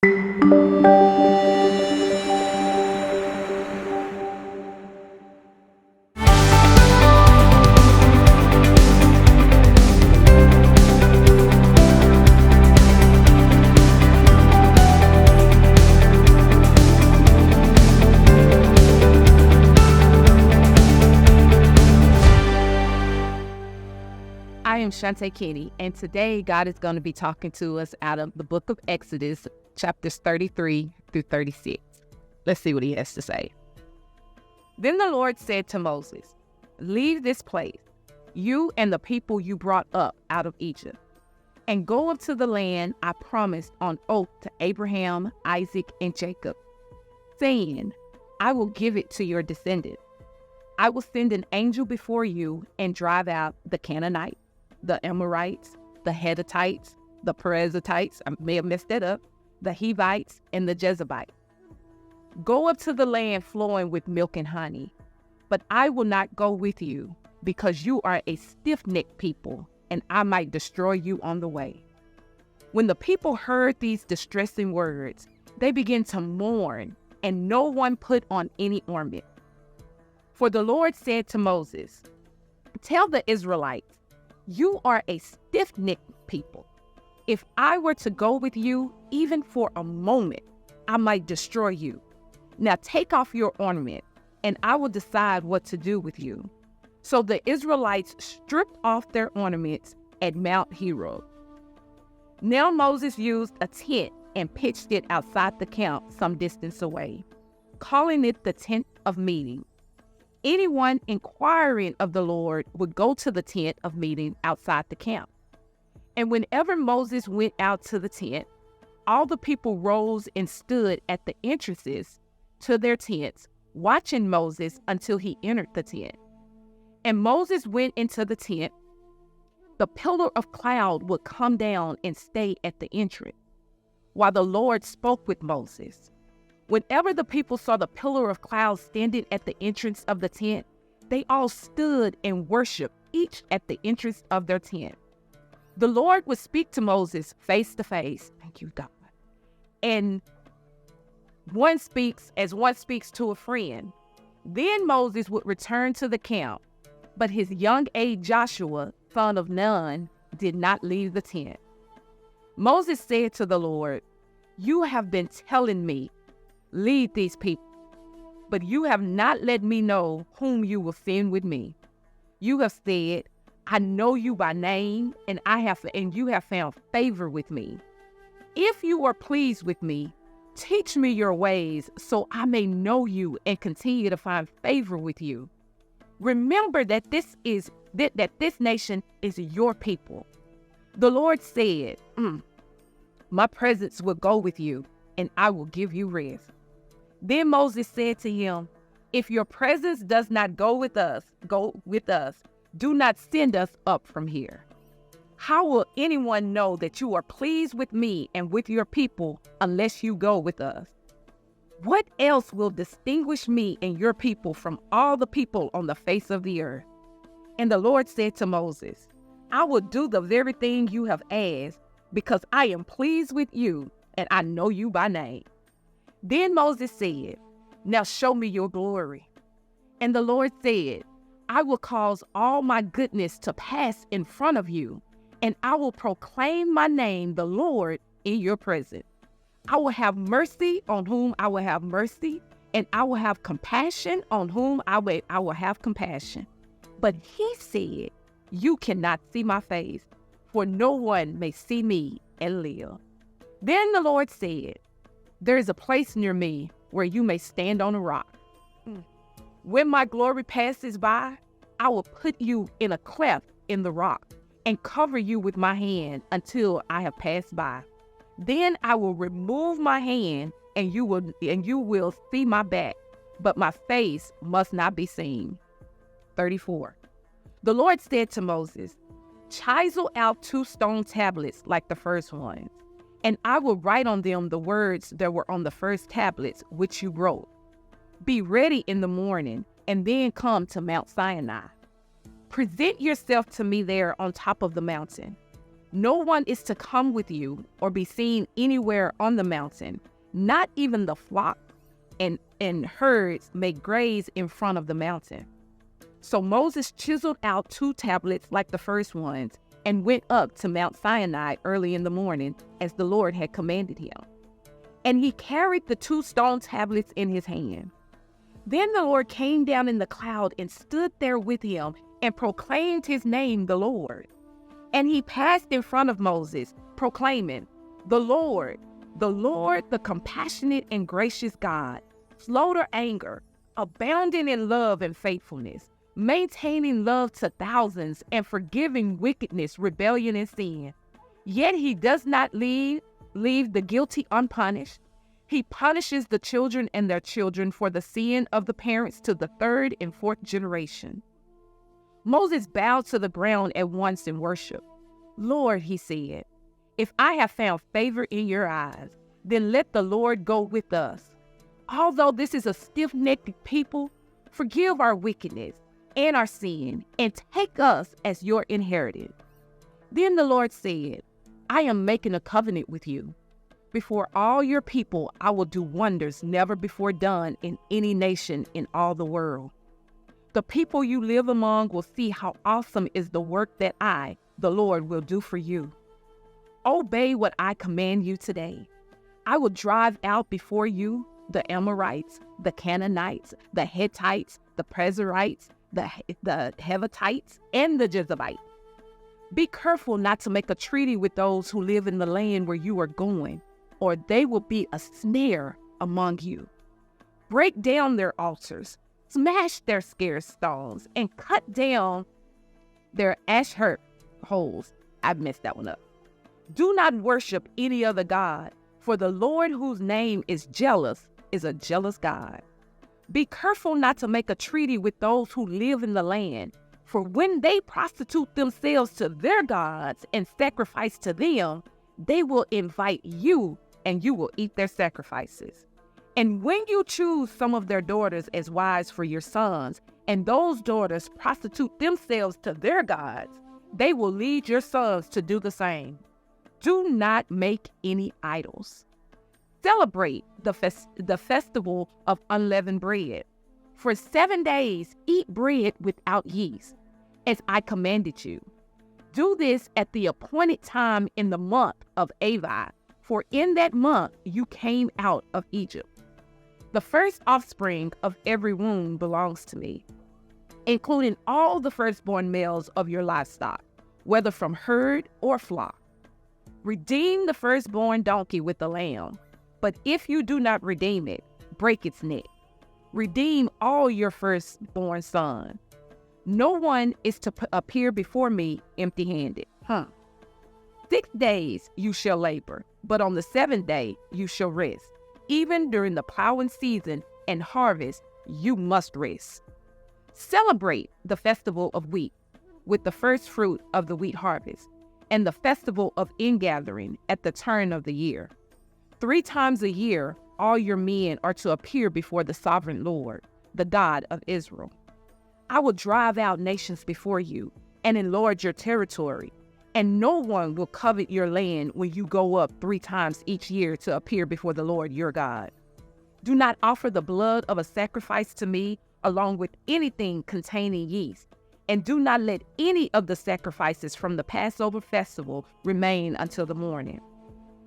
I am Shawnte Kinney, and today God is going to be talking to us out of the book of Exodus, chapters 33 through 36. Let's see what he has to say. Then the Lord said to Moses, "Leave this place, you and the people you brought up out of Egypt, and go up to the land I promised on oath to Abraham, Isaac, and Jacob, saying, I will give it to your descendants. I will send an angel before you and drive out the Canaanites, the Amorites, the Hittites, the Perizzites, I may have messed that up, the Hivites, and the Jebusites. Go up to the land flowing with milk and honey, but I will not go with you, because you are a stiff-necked people, and I might destroy you on the way." When the people heard these distressing words, they began to mourn, and no one put on any ornament. For the Lord said to Moses, "Tell the Israelites, you are a stiff-necked people. If I were to go with you, even for a moment, I might destroy you. Now take off your ornament, and I will decide what to do with you." So the Israelites stripped off their ornaments at Mount Horeb. Now Moses used a tent and pitched it outside the camp some distance away, calling it the tent of meeting. Anyone inquiring of the Lord would go to the tent of meeting outside the camp. And whenever Moses went out to the tent, all the people rose and stood at the entrances to their tents, watching Moses until he entered the tent. And Moses went into the tent. The pillar of cloud would come down and stay at the entrance, while the Lord spoke with Moses. Whenever the people saw the pillar of cloud standing at the entrance of the tent, they all stood and worshiped, each at the entrance of their tent. The Lord would speak to Moses face to face. Thank you, God. And one speaks as one speaks to a friend. Then Moses would return to the camp, but his young aide Joshua, son of Nun, did not leave the tent. Moses said to the Lord, "You have been telling me, lead these people, but you have not let me know whom you will send with me. You have said, I know you by name, and you have found favor with me. If you are pleased with me, teach me your ways so I may know you and continue to find favor with you. Remember that this nation is your people." The Lord said, "My presence will go with you, and I will give you rest." Then Moses said to him, "If your presence does not go with us, do not send us up from here. How will anyone know that you are pleased with me and with your people unless you go with us? What else will distinguish me and your people from all the people on the face of the earth?" And the Lord said to Moses, "I will do the very thing you have asked, because I am pleased with you and I know you by name." Then Moses said, "Now show me your glory." And the Lord said, "I will cause all my goodness to pass in front of you, and I will proclaim my name, the Lord, in your presence. I will have mercy on whom I will have mercy, and I will have compassion on whom I will have compassion." But he said, "You cannot see my face, for no one may see me and live." Then the Lord said, "There is a place near me where you may stand on a rock. When my glory passes by, I will put you in a cleft in the rock and cover you with my hand until I have passed by. Then I will remove my hand and you will see my back, but my face must not be seen." 34. The Lord said to Moses, "Chisel out 2 stone tablets like the first ones, and I will write on them the words that were on the first tablets which you wrote. Be ready in the morning, and then come to Mount Sinai. Present yourself to me there on top of the mountain. No one is to come with you or be seen anywhere on the mountain. Not even the flock and herds may graze in front of the mountain. So Moses chiseled out 2 tablets like the first ones and went up to Mount Sinai early in the morning as the Lord had commanded him. And he carried the 2 stone tablets in his hand. Then the Lord came down in the cloud and stood there with him and proclaimed his name, the Lord. And he passed in front of Moses, proclaiming, the Lord, the compassionate and gracious God, slow to anger, abounding in love and faithfulness, maintaining love to thousands and forgiving wickedness, rebellion, and sin. Yet he does not leave the guilty unpunished. He punishes the children and their children for the sin of the parents to the 3rd and 4th generation. Moses bowed to the ground at once in worship. Lord, he said, if I have found favor in your eyes, then let the Lord go with us. Although this is a stiff-necked people, forgive our wickedness and our sin, and take us as your inheritance. Then the Lord said, I am making a covenant with you. Before all your people, I will do wonders never before done in any nation in all the world. The people you live among will see how awesome is the work that I, the Lord, will do for you. Obey what I command you today. I will drive out before you the Amorites, the Canaanites, the Hittites, the Perizzites, the Hivitites, and the Jebusites. Be careful not to make a treaty with those who live in the land where you are going, or they will be a snare among you. Break down their altars, smash their scarce stones, and cut down their Asherah holes. I messed that one up. Do not worship any other god, for the Lord, whose name is jealous, is a jealous God. Be careful not to make a treaty with those who live in the land, for when they prostitute themselves to their gods and sacrifice to them, they will invite you, and you will eat their sacrifices. And when you choose some of their daughters as wives for your sons, and those daughters prostitute themselves to their gods, they will lead your sons to do the same. Do not make any idols. Celebrate the festival of unleavened bread. For 7 days, eat bread without yeast, as I commanded you. Do this at the appointed time in the month of Avi, for in that month you came out of Egypt. The first offspring of every womb belongs to me, including all the firstborn males of your livestock, whether from herd or flock. Redeem the firstborn donkey with the lamb, but if you do not redeem it, break its neck. Redeem all your firstborn son. No one is to appear before me empty-handed. 6 days you shall labor, but on the 7th day you shall rest. Even during the plowing season and harvest, you must rest. Celebrate the festival of wheat with the first fruit of the wheat harvest, and the festival of ingathering at the turn of the year. 3 times a year, all your men are to appear before the sovereign Lord, the God of Israel. I will drive out nations before you and enlarge your territory, and no one will covet your land when you go up 3 times each year to appear before the Lord your God. Do not offer the blood of a sacrifice to me along with anything containing yeast, and do not let any of the sacrifices from the Passover festival remain until the morning.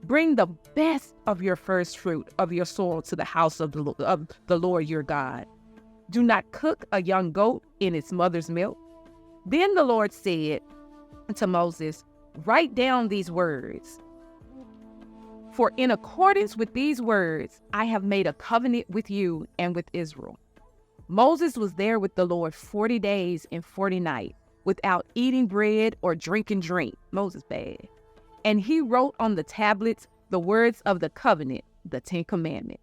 Bring the best of your first fruit of your soil to the house of the Lord your God. Do not cook a young goat in its mother's milk. Then the Lord said to Moses, write down these words. For in accordance with these words, I have made a covenant with you and with Israel. Moses was there with the Lord 40 days and 40 nights, without eating bread or drinking drink. Moses bad. And he wrote on the tablets the words of the covenant, the 10 Commandments.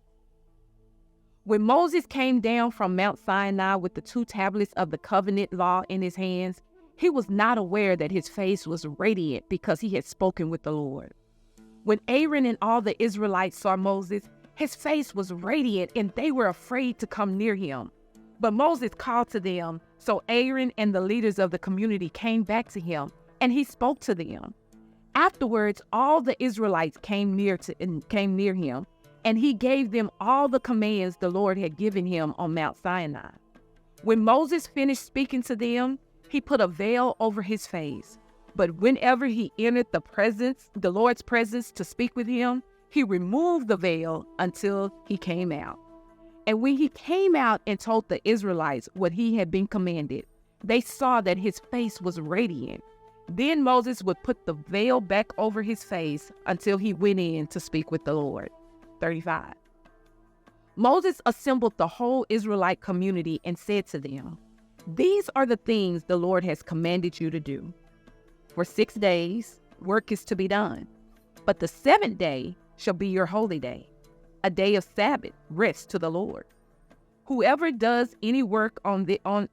When Moses came down from Mount Sinai with the 2 tablets of the covenant law in his hands, he was not aware that his face was radiant because he had spoken with the Lord. When Aaron and all the Israelites saw Moses, his face was radiant and they were afraid to come near him. But Moses called to them, so Aaron and the leaders of the community came back to him, and he spoke to them. Afterwards, all the Israelites came near him, and he gave them all the commands the Lord had given him on Mount Sinai. When Moses finished speaking to them, he put a veil over his face. But whenever he entered the Lord's presence to speak with him, he removed the veil until he came out. And when he came out and told the Israelites what he had been commanded, they saw that his face was radiant. Then Moses would put the veil back over his face until he went in to speak with the Lord. 35. Moses assembled the whole Israelite community and said to them, "These are the things the Lord has commanded you to do. For 6 days, work is to be done, but the seventh day shall be your holy day, a day of Sabbath, rest to the Lord. Whoever does any work on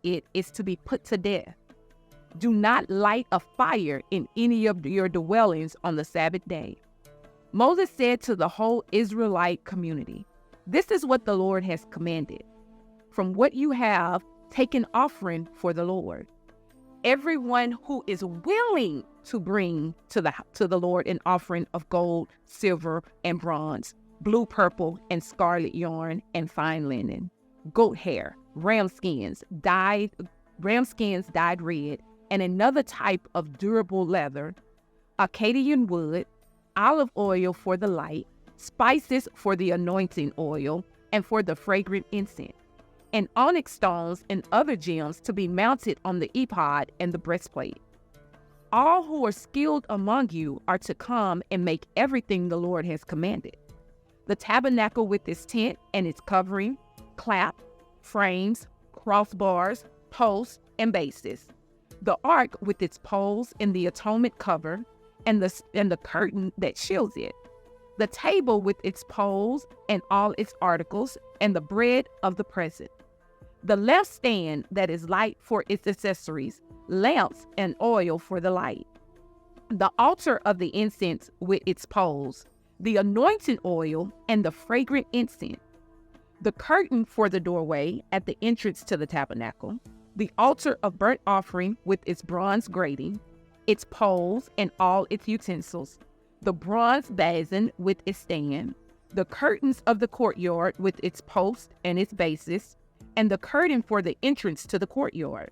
it is to be put to death. Do not light a fire in any of your dwellings on the Sabbath day." Moses said to the whole Israelite community, "This is what the Lord has commanded. From what you have, take an offering for the Lord. Everyone who is willing to bring to the Lord an offering of gold, silver, and bronze, blue, purple, and scarlet yarn, and fine linen, goat hair, ram skins dyed red, and another type of durable leather, Acadian wood, olive oil for the light, spices for the anointing oil, and for the fragrant incense, and onyx stones and other gems to be mounted on the ephod and the breastplate. All who are skilled among you are to come and make everything the Lord has commanded: the tabernacle with its tent and its covering, clap, frames, crossbars, posts, and bases, the ark with its poles and the atonement cover, and the curtain that shields it, the table with its poles and all its articles, and the bread of the present, the lampstand that is light for its accessories, lamps and oil for the light, the altar of the incense with its poles, the anointing oil and the fragrant incense, the curtain for the doorway at the entrance to the tabernacle, the altar of burnt offering with its bronze grating, its poles and all its utensils, the bronze basin with its stand, the curtains of the courtyard with its posts and its bases, and the curtain for the entrance to the courtyard,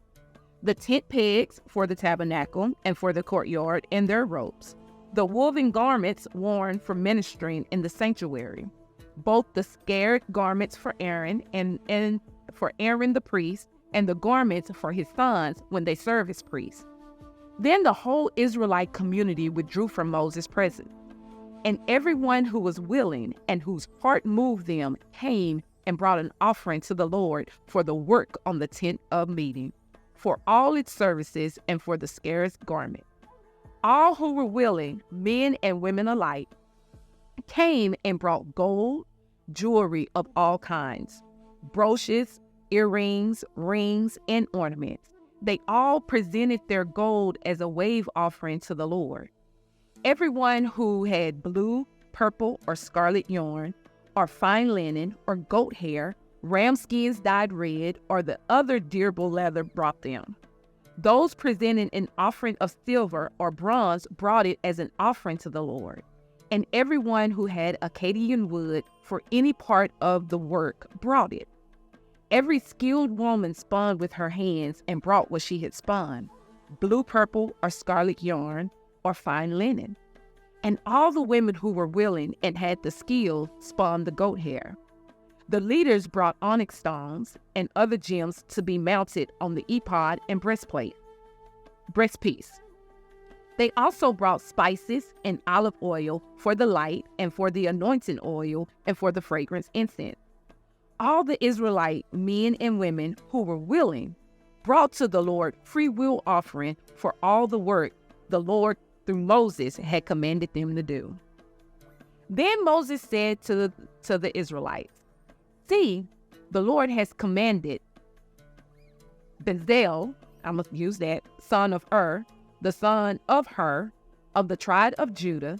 the tent pegs for the tabernacle and for the courtyard and their ropes, the woven garments worn for ministering in the sanctuary, both the scarlet garments for Aaron and for Aaron the priest, and the garments for his sons when they serve as priests. Then the whole Israelite community withdrew from Moses' presence, and everyone who was willing and whose heart moved them came and brought an offering to the Lord for the work on the tent of meeting, for all its services, and for the scarce garment. All who were willing, men and women alike, came and brought gold, jewelry of all kinds, brooches, earrings, rings, and ornaments. They all presented their gold as a wave offering to the Lord. Everyone who had blue, purple, or scarlet yarn, or fine linen, or goat hair, ram skins dyed red, or the other durable leather brought them. Those presenting an offering of silver or bronze brought it as an offering to the Lord. And everyone who had Acadian wood for any part of the work brought it. Every skilled woman spun with her hands and brought what she had spun, blue, purple, or scarlet yarn, or fine linen. And all the women who were willing and had the skill spun the goat hair. The leaders brought onyx stones and other gems to be mounted on the ephod and breastpiece. They also brought spices and olive oil for the light and for the anointing oil and for the fragrance incense. All the Israelite men and women who were willing brought to the Lord free will offering for all the work the Lord through Moses had commanded them to do. Then Moses said to the Israelites, "See, the Lord has commanded Bezalel, I must use that, son of Ur, the son of Hur, of the tribe of Judah,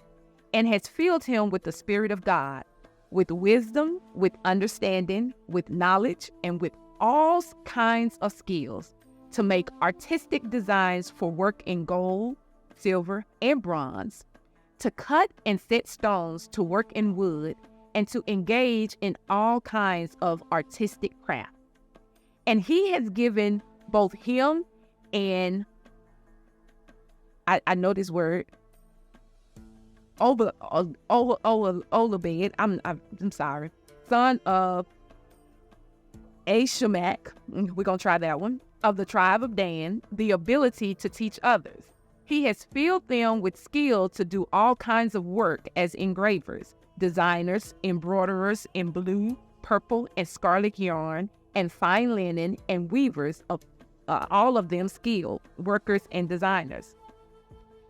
and has filled him with the Spirit of God, with wisdom, with understanding, with knowledge, and with all kinds of skills, to make artistic designs for work in gold, silver, and bronze, to cut and set stones, to work in wood, and to engage in all kinds of artistic craft. And he has given both him and, I know this word, Olabed, I'm sorry, son of Ashamak, we're going to try that one, of the tribe of Dan, the ability to teach others. He has filled them with skill to do all kinds of work as engravers, designers, embroiderers in blue, purple, and scarlet yarn, and fine linen, and weavers, of all of them skilled workers and designers.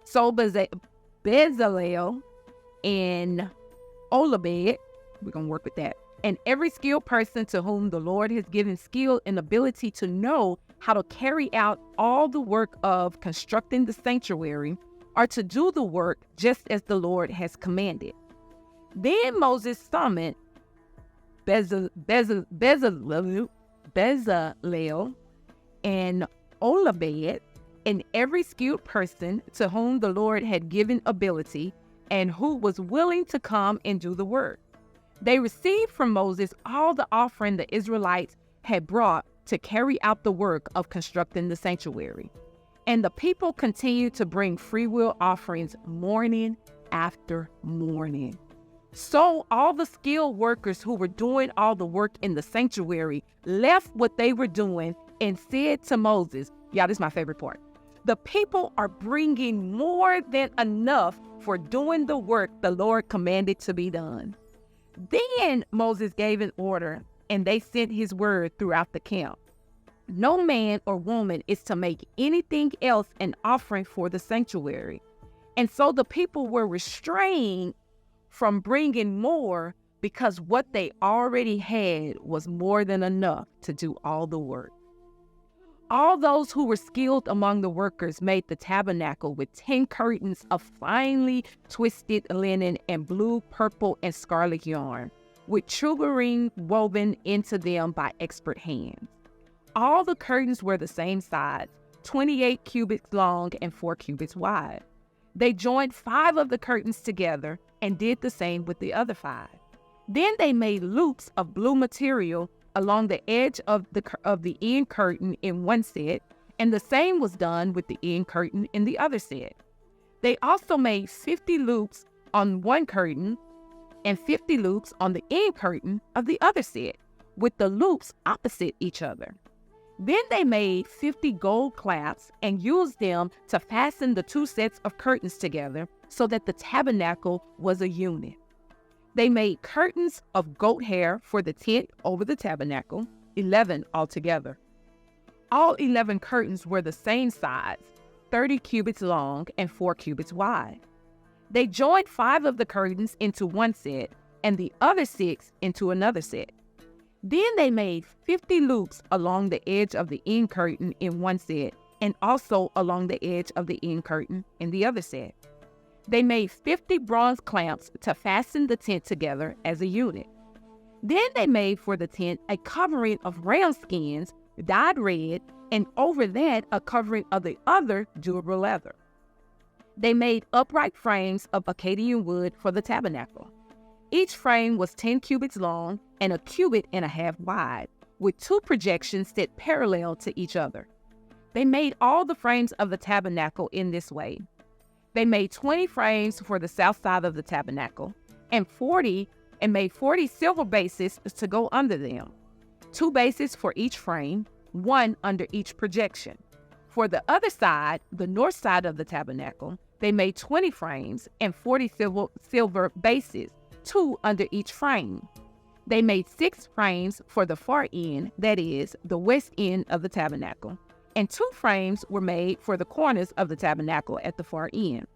So Bezalel and Olabed, we're going to work with that, and every skilled person to whom the Lord has given skill and ability to know how to carry out all the work of constructing the sanctuary, are to do the work just as the Lord has commanded. Then Moses summoned Bezalel and Olabed, and every skilled person to whom the Lord had given ability and who was willing to come and do the work. They received from Moses all the offering the Israelites had brought to carry out the work of constructing the sanctuary. And the people continued to bring freewill offerings morning after morning. So all the skilled workers who were doing all the work in the sanctuary left what they were doing and said to Moses, y'all, this is my favorite part, the people are bringing more than enough for doing the work the Lord commanded to be done. Then Moses gave an order, and they sent his word throughout the camp. No man or woman is to make anything else an offering for the sanctuary. And so the people were restrained from bringing more because what they already had was more than enough to do all the work. All those who were skilled among the workers made the tabernacle with 10 curtains of finely twisted linen and blue, purple, and scarlet yarn, with troubadour woven into them by expert hands. All the curtains were the same size, 28 cubits long and 4 cubits wide. They joined 5 of the curtains together and did the same with the other 5. Then they made loops of blue material along the edge of the end curtain in one set, and the same was done with the end curtain in the other set. They also made 50 loops on one curtain and 50 loops on the end curtain of the other set, with the loops opposite each other. Then they made 50 gold clasps and used them to fasten the 2 sets of curtains together so that the tabernacle was a unit. They made curtains of goat hair for the tent over the tabernacle, 11 altogether. All 11 curtains were the same size, 30 cubits long and 4 cubits wide. They joined 5 of the curtains into one set and the other 6 into another set. Then they made 50 loops along the edge of the end curtain in one set and also along the edge of the end curtain in the other set. They made 50 bronze clamps to fasten the tent together as a unit. Then they made for the tent a covering of ram skins dyed red, and over that a covering of the other durable leather. They made upright frames of Acadian wood for the tabernacle. Each frame was 10 cubits long and a cubit and a half wide, with 2 projections set parallel to each other. They made all the frames of the tabernacle in this way. They made 20 frames for the south side of the tabernacle, and made 40 silver bases to go under them, 2 bases for each frame, 1 under each projection. For the other side, the north side of the tabernacle, they made 20 frames and 40 silver bases, 2 under each frame. They made 6 frames for the far end, that is, the west end of the tabernacle, and 2 frames were made for the corners of the tabernacle at the far end.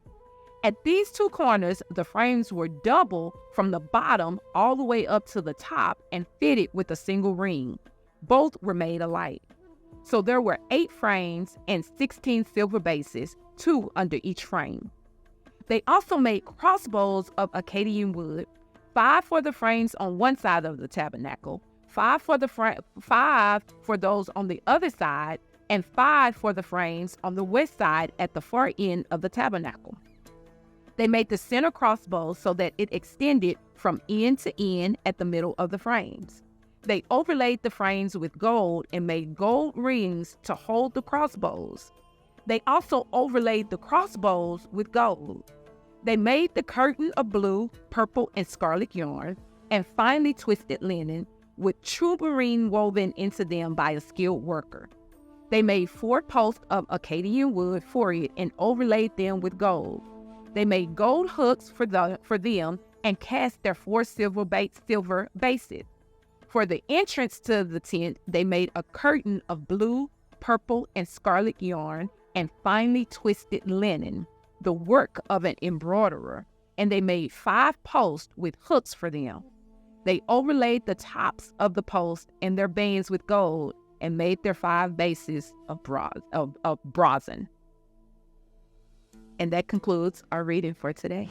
At these 2 corners, the frames were double from the bottom all the way up to the top and fitted with a single ring. Both were made alike. So there were 8 frames and 16 silver bases, 2 under each frame. They also made crossbows of Acadian wood, 5 for the frames on one side of the tabernacle, 5 for those on the other side, and 5 for the frames on the west side at the far end of the tabernacle. They made the center crossbow so that it extended from end to end at the middle of the frames. They overlaid the frames with gold and made gold rings to hold the crossbows. They also overlaid the crossbows with gold. They made the curtain of blue, purple, and scarlet yarn and finely twisted linen with tuberine woven into them by a skilled worker. They made 4 posts of Acadian wood for it and overlaid them with gold. They made gold hooks for them and cast their 4 silver bases. For the entrance to the tent, they made a curtain of blue, purple, and scarlet yarn and finely twisted linen, the work of an embroiderer, and they made 5 posts with hooks for them. They overlaid the tops of the posts and their bands with gold and made their 5 bases of brazen. And that concludes our reading for today.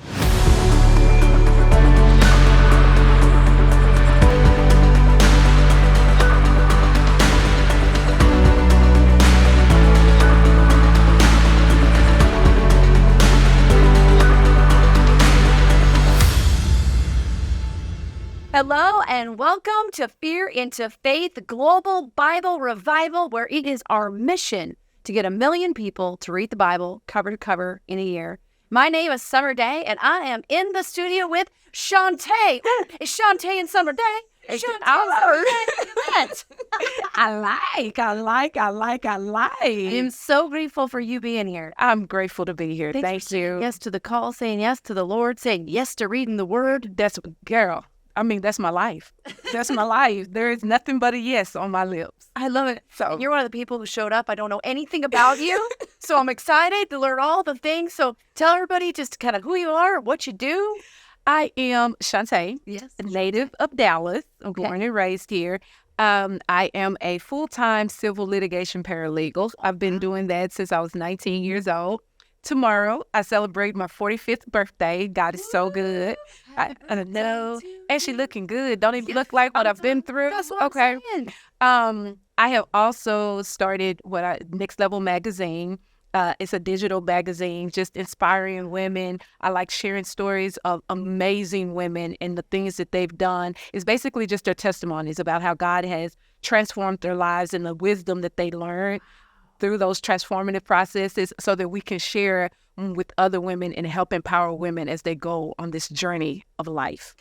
Hello and welcome to Fear into Faith Global Bible Revival, where it is our mission to get 1 million people to read the Bible cover to cover in a year. My name is Summer Day, and I am in the studio with Shawnte. It's Shawnte and Summer Day. I am so grateful for you being here. I'm grateful to be here. Thanks Thank for saying you. yes to the call, saying yes to the Lord, saying yes to reading the Word. That's my life. That's my life. There is nothing but a yes on my lips. I love it. So You're one of the people who showed up. I don't know anything about you, so I'm excited to learn all the things. So tell everybody just kind of who you are, what you do. I am Shawnte, Yes. a native of Dallas. I'm born and raised here. I am a full-time civil litigation paralegal. I've been doing that since I was 19 years old. Tomorrow, I celebrate my 45th birthday. God is so good. I know. And she looking good. Don't even look like what I've been through. That's what I'm saying. I have also started Next Level Magazine. It's a digital magazine, just inspiring women. I like sharing stories of amazing women and the things that they've done. It's basically just their testimonies about how God has transformed their lives and the wisdom that they learned through those transformative processes so that we can share with other women and help empower women as they go on this journey of life.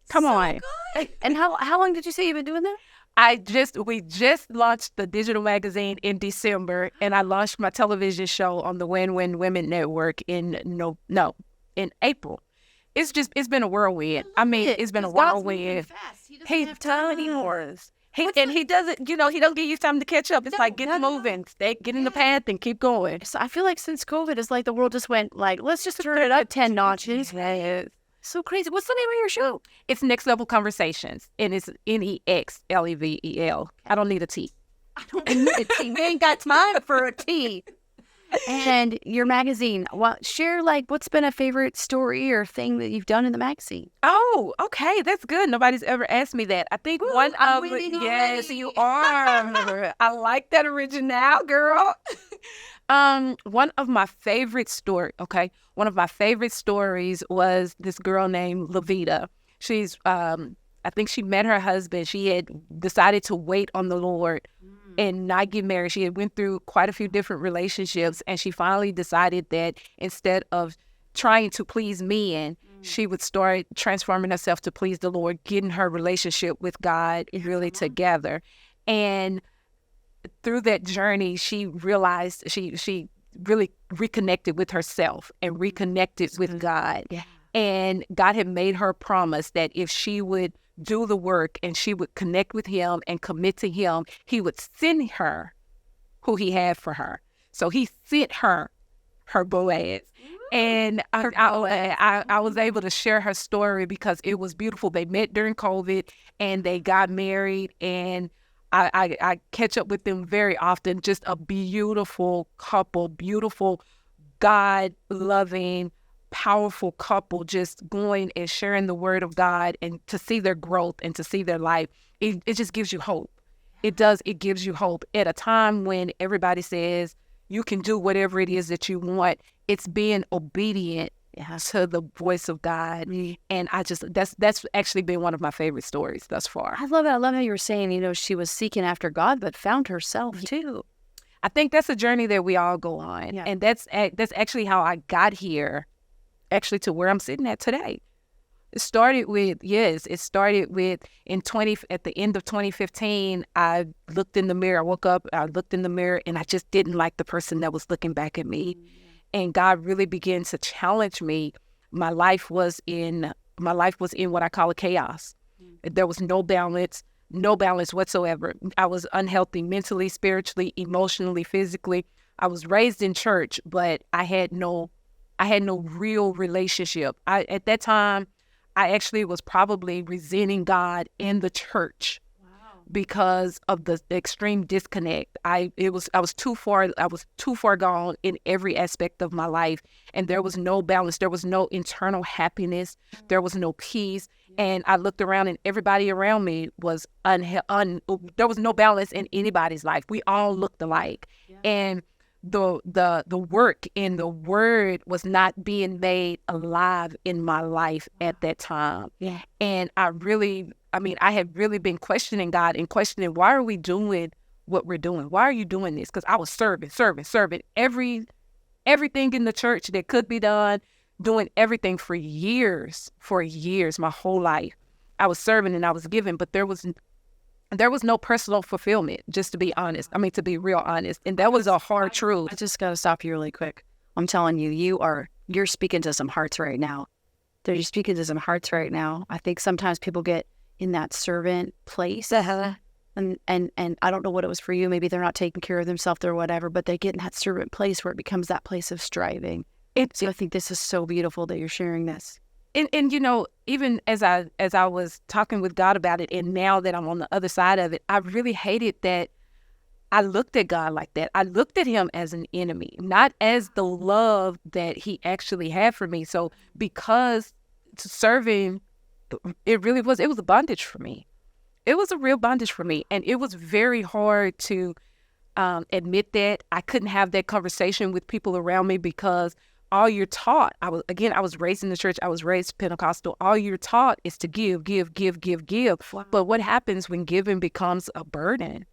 Come on. Good. And how long did you say you've been doing that? We just launched the digital magazine in December, and I launched my television show on the Win-Win Women Network in April. It's been a whirlwind. It's been a whirlwind. He doesn't have time anymore. He doesn't, he don't give you time to catch up. It's like get moving, get in the path and keep going. So I feel like since COVID, it's like the world just went like, let's just turn it up 10 notches. Yes. So crazy. What's the name of your show? It's Next Level Conversations, and it's NEXLEVEL. I don't need a T. I don't need a T. We ain't got time for a T. And your magazine, share what's been a favorite story or thing that you've done in the magazine? Oh, okay, that's good. Nobody's ever asked me that. I think yes, you are. I like that original, girl. One of my favorite stories was this girl named Levita. She's I think she met her husband. She had decided to wait on the Lord and not get married. She had went through quite a few different relationships, and she finally decided that instead of trying to please men, she would start transforming herself to please the Lord, getting her relationship with God really together. And through that journey, she realized she really reconnected with herself and reconnected with God. Yeah. And God had made her promise that if she would do the work and she would connect with him and commit to him, he would send her who he had for her. So he sent her Boaz. And I was able to share her story because it was beautiful. They met during COVID and they got married, and I catch up with them very often. Just a beautiful couple, beautiful, God-loving, powerful couple, just going and sharing the word of God, and to see their growth and to see their life. It just gives you hope. It does. It gives you hope at a time when everybody says you can do whatever it is that you want. It's being obedient to the voice of God. And that's actually been one of my favorite stories thus far. I love it. I love how you were saying, she was seeking after God, but found herself too. I think that's a journey that we all go on. Yeah. And that's actually how I got here, actually to where I'm sitting at today. It started with at the end of 2015, I looked in the mirror. I woke up, I looked in the mirror, and I just didn't like the person that was looking back at me. And God really began to challenge me. My life was in what I call a chaos. There was no balance whatsoever. I was unhealthy mentally, spiritually, emotionally, physically. I was raised in church, but I had no real relationship. At that time, I actually was probably resenting God in the church because of the extreme disconnect. I was too far gone in every aspect of my life, and there was no balance. There was no internal happiness. There was no peace. And I looked around, and everybody around me was there was no balance in anybody's life. We all looked alike. And the work in the word was not being made alive in my life at that time. And I had really been questioning God and questioning, why are we doing what we're doing? Why are you doing this? Because I was serving everything in the church that could be done, doing everything for years, my whole life. I was serving and I was giving, but there was no personal fulfillment, just to be honest. To be real honest. And that was a hard truth. I just got to stop you really quick. I'm telling you, you're speaking to some hearts right now. You're speaking to some hearts right now. I think sometimes people get in that servant place. And I don't know what it was for you. Maybe they're not taking care of themselves or whatever, but they get in that servant place where it becomes that place of striving. So I think this is so beautiful that you're sharing this. And even as I was talking with God about it, and now that I'm on the other side of it, I really hated that I looked at God like that. I looked at him as an enemy, not as the love that he actually had for me. So because serving, it was a bondage for me. It was a real bondage for me. And it was very hard to admit that. I couldn't have that conversation with people around me because all you're taught, I was raised in the church. I was raised Pentecostal. All you're taught is to give. Wow. But what happens when giving becomes a burden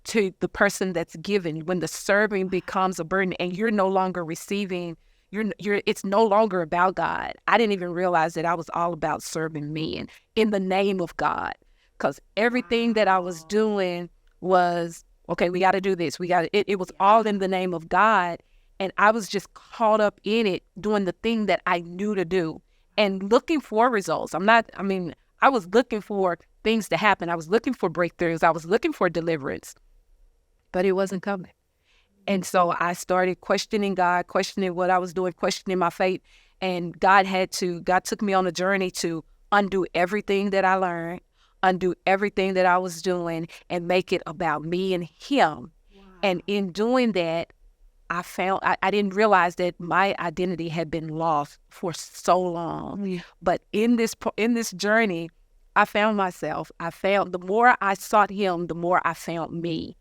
to the person that's giving? When the serving becomes a burden and you're no longer receiving, it's no longer about God. I didn't even realize that I was all about serving men in the name of God, because everything that I was doing was, okay, we got to do this. It was all in the name of God. And I was just caught up in it, doing the thing that I knew to do and looking for results. I was looking for things to happen. I was looking for breakthroughs. I was looking for deliverance, but it wasn't coming. And so I started questioning God, questioning what I was doing, questioning my faith. And God took me on a journey to undo everything that I learned, undo everything that I was doing, and make it about me and him. Wow. And in doing that, I didn't realize that my identity had been lost for so long. Yeah. But in this journey, I found myself. The more I sought him, the more I found me.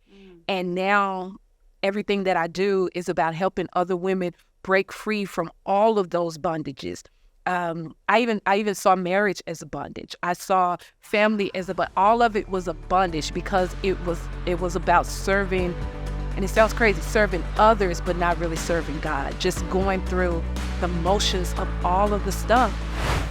And now everything that I do is about helping other women break free from all of those bondages. I even saw marriage as a bondage. I saw family as all of it was a bondage because it was about serving. And it sounds crazy, serving others, but not really serving God. Just going through the motions of all of the stuff.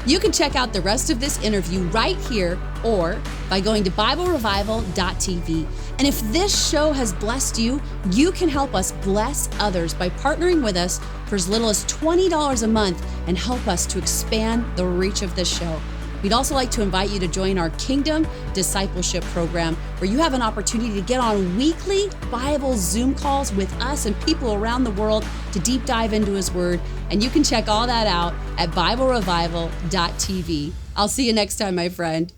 You can check out the rest of this interview right here or by going to BibleRevival.tv. And if this show has blessed you, you can help us bless others by partnering with us for as little as $20 a month and help us to expand the reach of this show. We'd also like to invite you to join our Kingdom Discipleship Program, where you have an opportunity to get on weekly Bible Zoom calls with us and people around the world to deep dive into His Word. And you can check all that out at BibleRevival.tv. I'll see you next time, my friend.